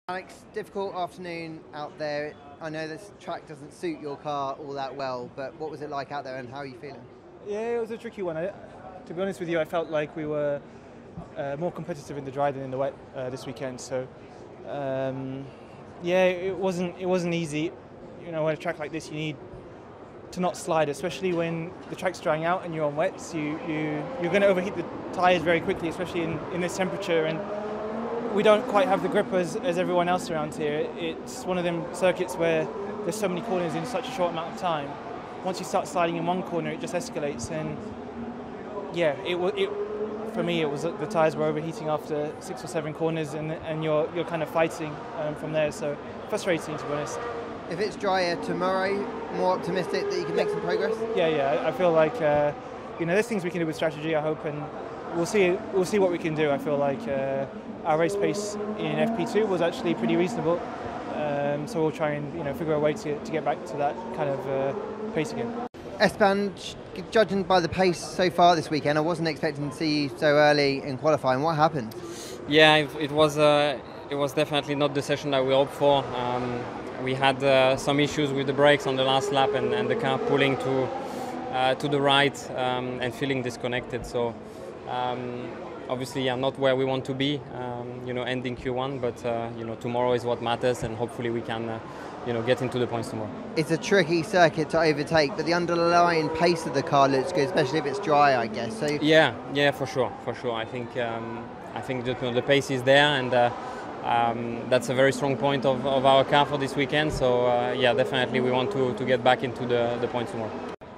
Alex, difficult afternoon out there. I know this track doesn't suit your car all that well, but what was it like out there and how are you feeling? Yeah, it was a tricky one. To be honest with you, I felt like we were more competitive in the dry than in the wet this weekend. So, yeah, it wasn't easy. You know, on a track like this, you need to not slide, especially when the track's drying out and you're on wets. You're going to overheat the tyres very quickly, especially in this temperature. And we don't quite have the grip as everyone else around here. It's one of them circuits where there's so many corners in such a short amount of time. Once you start sliding in one corner, it just escalates. And yeah, for me, it was the tyres were overheating after 6 or 7 corners, and you're kind of fighting from there. So frustrating, to be honest. If it's drier tomorrow, more optimistic that you can make some progress? Yeah. I feel like there's things we can do with strategy, I hope, and we'll see what we can do. I feel like our race pace in FP2 was actually pretty reasonable, so we'll try and figure a way to get back to that kind of pace again. Esteban, judging by the pace so far this weekend, I wasn't expecting to see you so early in qualifying. What happened? Yeah, it was definitely not the session that we hoped for. We had some issues with the brakes on the last lap and the car pulling to the right and feeling disconnected. So obviously, not where we want to be, ending Q1. But tomorrow is what matters, and hopefully we can, get into the points tomorrow. It's a tricky circuit to overtake, but the underlying pace of the car looks good, especially if it's dry, I guess. So yeah, for sure. I think the pace is there, and that's a very strong point of our car for this weekend. So yeah, definitely we want to get back into the points tomorrow.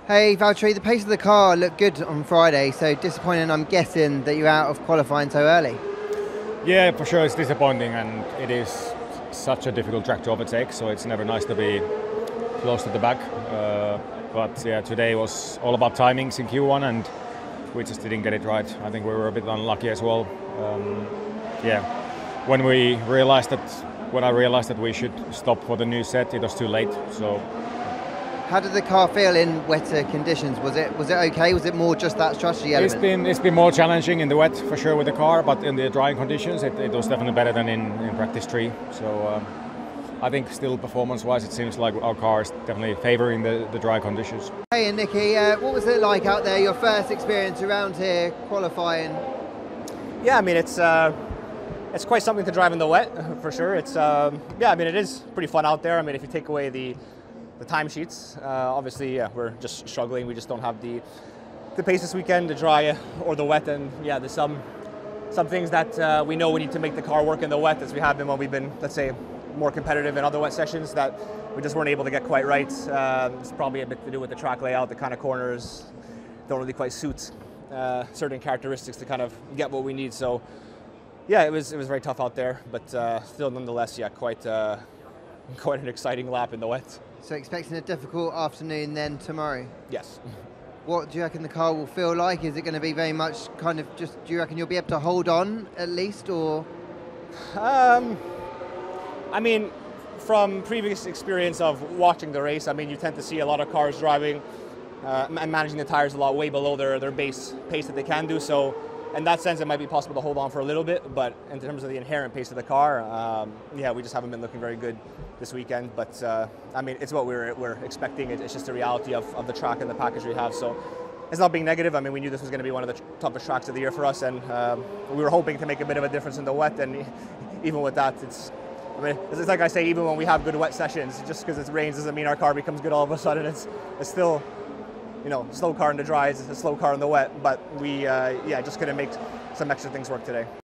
Hey Valtteri, the pace of the car looked good on Friday, so disappointing, I'm guessing, that you're out of qualifying so early. Yeah, for sure it's disappointing, and it is such a difficult track to overtake, so it's never nice to be close to the back. But yeah, today was all about timings in Q1, and we just didn't get it right. I think we were a bit unlucky as well. When I realized that we should stop for the new set, it was too late. So. How did the car feel in wetter conditions? Was it okay? Was it more just that strategy element? It's been more challenging in the wet for sure with the car, but in the drying conditions it was definitely better than in practice 3. So I think still performance-wise it seems like our car is definitely favouring the dry conditions. Hey and Nicky, what was it like out there? Your first experience around here qualifying? Yeah, I mean it's quite something to drive in the wet for sure. It is pretty fun out there. I mean, if you take away the timesheets, obviously, we're just struggling. We just don't have the pace this weekend, the dry or the wet, and yeah, there's some things that we know we need to make the car work in the wet, as we have been when we've been, let's say, more competitive in other wet sessions that we just weren't able to get quite right. It's probably a bit to do with the track layout. The kind of corners don't really quite suit certain characteristics to kind of get what we need. So yeah, it was very tough out there, but still, nonetheless, yeah, quite an exciting lap in the wet. So expecting a difficult afternoon then tomorrow? Yes. What do you reckon the car will feel like? Is it going to be very much kind of just, do you reckon you'll be able to hold on at least, or? I mean, from previous experience of watching the race, I mean, you tend to see a lot of cars driving and managing the tires a lot way below their base pace that they can do. So in that sense, it might be possible to hold on for a little bit, but in terms of the inherent pace of the car, yeah, we just haven't been looking very good this weekend. But I mean, it's what we're expecting. It's just the reality of the track and the package we have. So it's not being negative. I mean, we knew this was going to be one of the toughest tracks of the year for us, and we were hoping to make a bit of a difference in the wet. And even with that, it's like I say, even when we have good wet sessions, just because it rains doesn't mean our car becomes good all of a sudden. It's still, slow car in the dry, it's a slow car in the wet, but we just couldn't make some extra things work today.